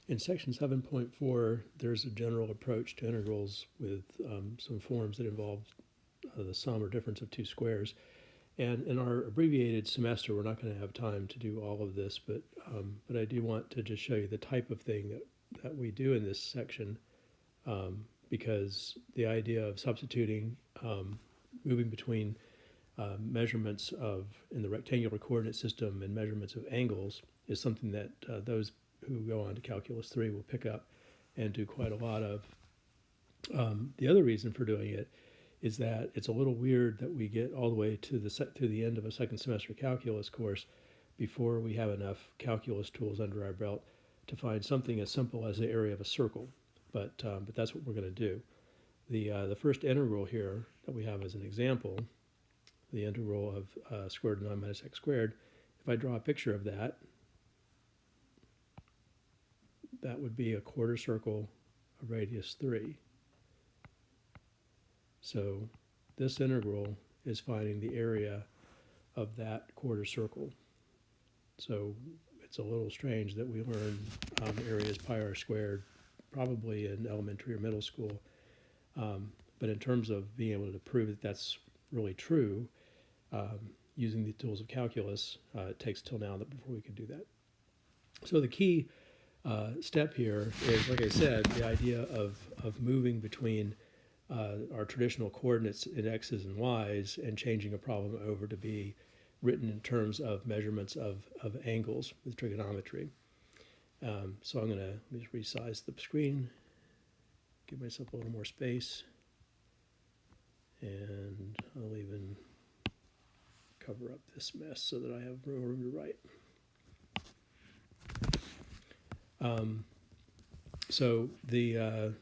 In section 7.4, there's a general approach to integrals with some forms that involve the sum or difference of two squares. And in our abbreviated semester, we're not going to have time to do all of this, but I do want to just show you the type of thing that we do in this section, because the idea of substituting, moving between measurements in the rectangular coordinate system and measurements of angles is something that those who go on to Calculus 3 will pick up and do quite a lot of. The other reason for doing it is that it's a little weird that we get all the way to the end of a second semester calculus course before we have enough calculus tools under our belt to find something as simple as the area of a circle. But that's what we're going to do. The first integral here that we have as an example, the integral of square root of 9 minus x squared, if I draw a picture of that, that would be a quarter circle of radius 3. So this integral is finding the area of that quarter circle. So it's a little strange that we learn area is pi r squared probably in elementary or middle school. But in terms of being able to prove that that's really true, using the tools of calculus, it takes till now before we can do that. So the key step here is, like I said, the idea of moving between our traditional coordinates in x's and y's and changing a problem over to be written in terms of measurements of angles with trigonometry. So I'm going to just resize the screen, give myself a little more space, and I'll even cover up this mess so that I have room to write. So the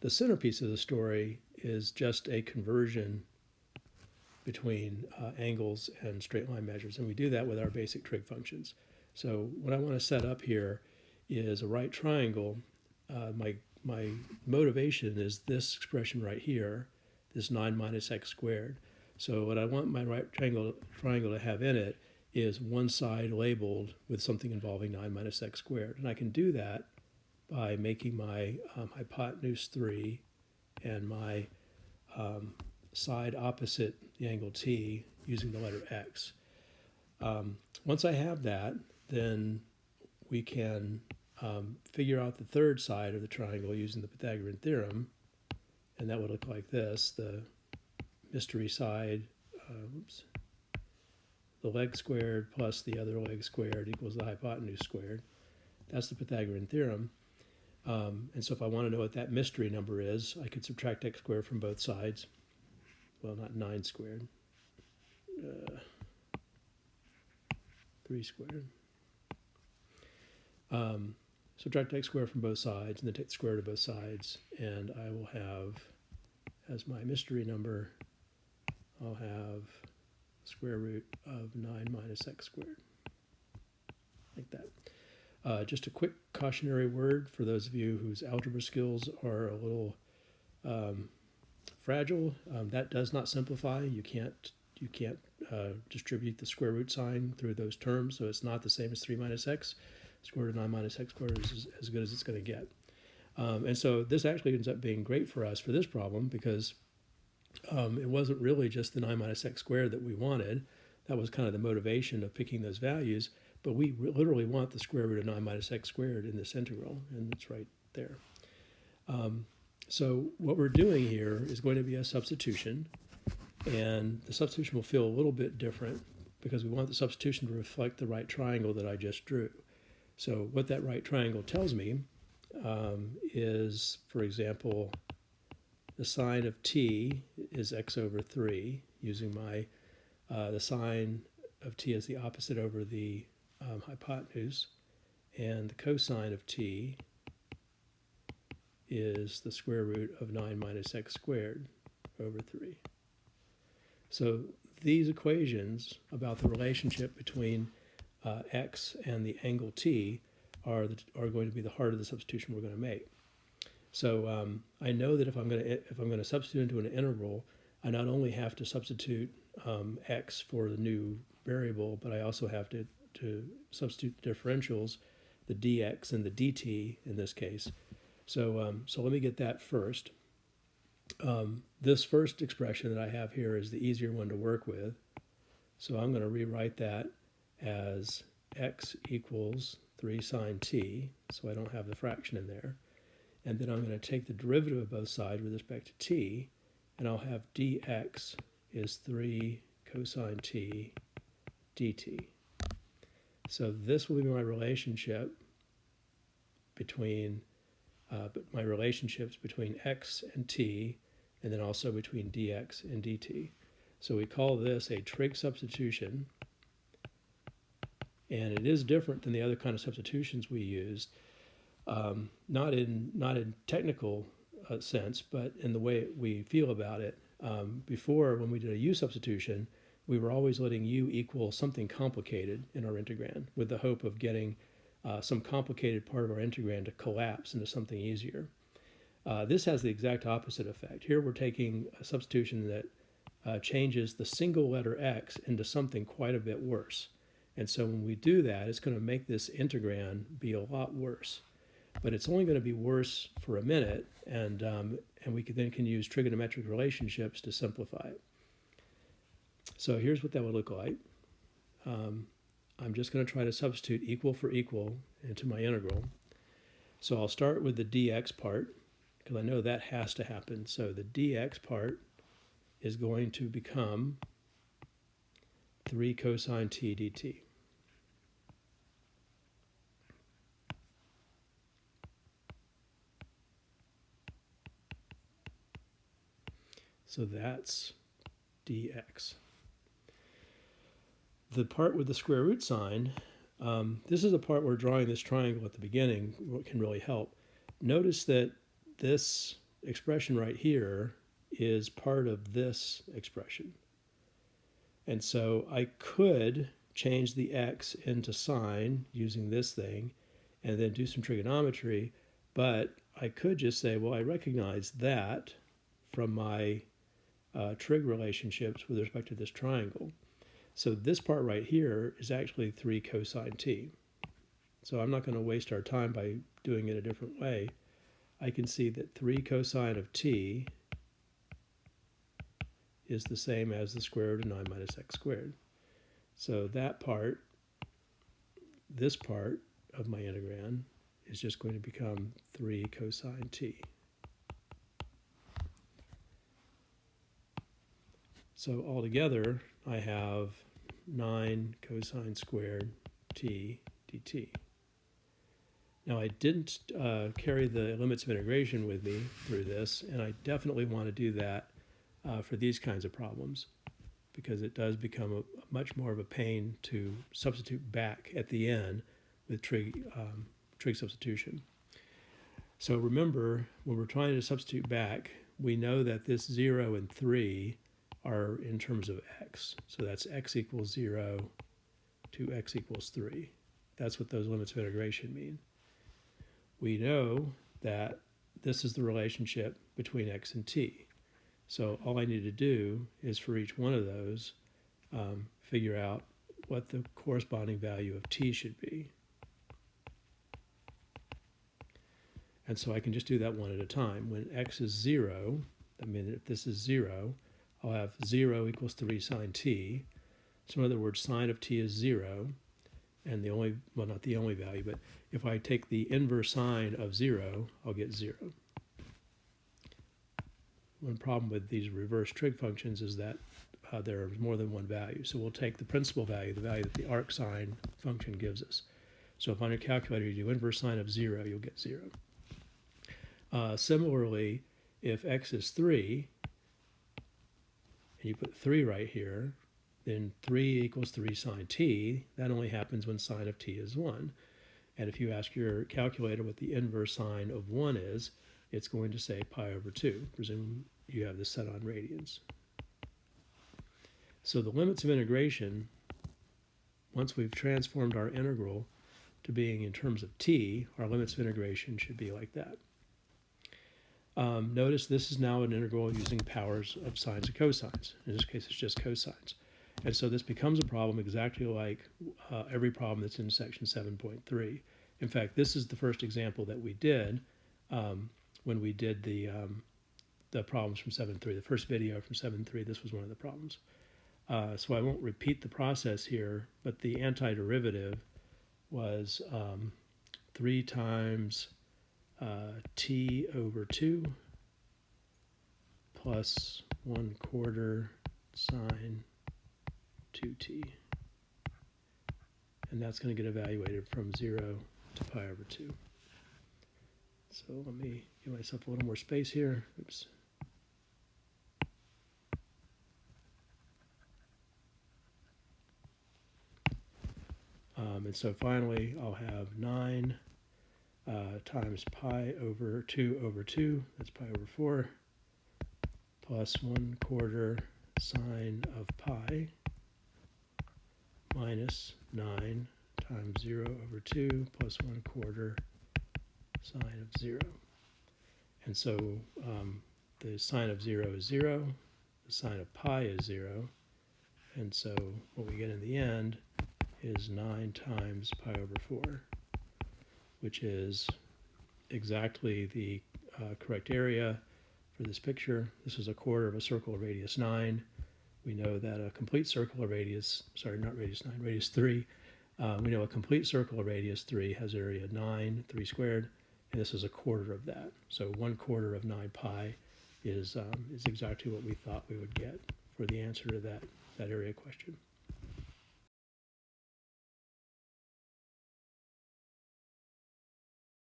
centerpiece of the story is just a conversion between angles and straight line measures, and we do that with our basic trig functions. So what I want to set up here is a right triangle. My motivation is this expression right here, this 9 minus x squared. So what I want my right triangle to have in it is one side labeled with something involving 9 minus x squared. And I can do that by making my hypotenuse 3 and my side opposite the angle t using the letter x. Once I have that, then we can figure out the third side of the triangle using the Pythagorean theorem, and that would look like this. The mystery side, the leg squared plus the other leg squared equals the hypotenuse squared. That's the Pythagorean theorem. And so if I want to know what that mystery number is, I could subtract x squared from both sides. Well, not 9 squared. 3 squared. Subtract x squared from both sides, and then take the square root of both sides, and I will have, as my mystery number, I'll have square root of 9 minus x squared, like that. Just a quick cautionary word for those of you whose algebra skills are a little fragile. That does not simplify. You can't distribute the square root sign through those terms, so it's not the same as 3 minus x. Square root of 9 minus x squared is as good as it's going to get. And so this actually ends up being great for us for this problem because it wasn't really just the 9 minus x squared that we wanted. That was kind of the motivation of picking those values, but we literally want the square root of 9 minus x squared in this integral, and it's right there. So what we're doing here is going to be a substitution, and the substitution will feel a little bit different because we want the substitution to reflect the right triangle that I just drew. So what that right triangle tells me is, for example, the sine of t is x over 3, using my the sine of t as the opposite over the hypotenuse, and the cosine of t is the square root of 9 minus x squared over 3. So these equations about the relationship between x and the angle t are going to be the heart of the substitution we're going to make. So I know that if I'm going to substitute into an integral, I not only have to substitute x for the new variable, but I also have to substitute the differentials the dx and the dt in this case. So let me get that first. This first expression that I have here is the easier one to work with. So I'm going to rewrite that as x equals 3 sine t, so I don't have the fraction in there. And then I'm going to take the derivative of both sides with respect to t, and I'll have dx is 3 cosine t dt. So this will be my relationship between my relationships between x and t, and then also between dx and dt. So we call this a trig substitution, and it is different than the other kind of substitutions we used, not in technical sense, but in the way we feel about it. Before, when we did a u substitution, we were always letting u equal something complicated in our integrand with the hope of getting some complicated part of our integrand to collapse into something easier. This has the exact opposite effect. Here we're taking a substitution that changes the single letter x into something quite a bit worse. And so when we do that, it's going to make this integrand be a lot worse. But it's only going to be worse for a minute, and we then can use trigonometric relationships to simplify it. So here's what that would look like. I'm just going to try to substitute equal for equal into my integral. So I'll start with the dx part, because I know that has to happen. So the dx part is going to become 3 cosine t dt. So that's dx. The part with the square root sign, this is the part where drawing this triangle at the beginning can really help. Notice that this expression right here is part of this expression. And so I could change the x into sine using this thing and then do some trigonometry, but I could just say, well, I recognize that from my trig relationships with respect to this triangle. So this part right here is actually 3 cosine t. So I'm not going to waste our time by doing it a different way. I can see that 3 cosine of t is the same as the square root of 9 minus x squared. So that part, this part of my integrand, is just going to become 3 cosine t. So altogether, I have 9 cosine squared t dt. Now I didn't carry the limits of integration with me through this, and I definitely want to do that for these kinds of problems, because it does become much more of a pain to substitute back at the end with trig substitution. So remember, when we're trying to substitute back, we know that this 0 and 3 are in terms of x. So that's x equals 0 to x equals 3. That's what those limits of integration mean. We know that this is the relationship between x and t. So all I need to do is for each one of those, figure out what the corresponding value of t should be. And so I can just do that one at a time. When x is 0, I mean, if this is 0, I'll have 0 equals 3 sine t. So in other words, sine of t is 0, and the only, well, not the only value, but if I take the inverse sine of 0, I'll get 0. One problem with these reverse trig functions is that there is more than one value. So we'll take the principal value, the value that the arc sine function gives us. So if on your calculator you do inverse sine of 0, you'll get 0. Similarly, if x is 3, and you put 3 right here, then 3 equals 3 sine t. That only happens when sine of t is 1. And if you ask your calculator what the inverse sine of 1 is, it's going to say pi over 2. Presume you have this set on radians. So the limits of integration, once we've transformed our integral to being in terms of t, our limits of integration should be like that. Notice this is now an integral using powers of sines and cosines. In this case, it's just cosines. And so this becomes a problem exactly like every problem that's in section 7.3. In fact, this is the first example that we did when we did the problems from 7.3. The first video from 7.3, this was one of the problems. So I won't repeat the process here, but the antiderivative was 3 times t over 2 plus 1/4 sine 2t. And that's going to get evaluated from 0 to pi over 2. So let me give myself a little more space here. Oops. And so finally, I'll have 9 times pi over 2 over 2, that's pi over 4, plus 1/4 sine of pi, minus 9 times 0 over 2, plus 1/4 sine of 0. And so the sine of 0 is 0, the sine of pi is 0, and so what we get in the end is 9 times pi over 4, which is exactly the correct area for this picture. This is 1/4 of a circle of radius 9. We know that a complete circle of radius, sorry, not radius 9, radius 3. We know a complete circle of radius 3 has area 9, 3 squared, and this is 1/4 of that. So 1/4 of 9 pi is exactly what we thought we would get for the answer to that area question.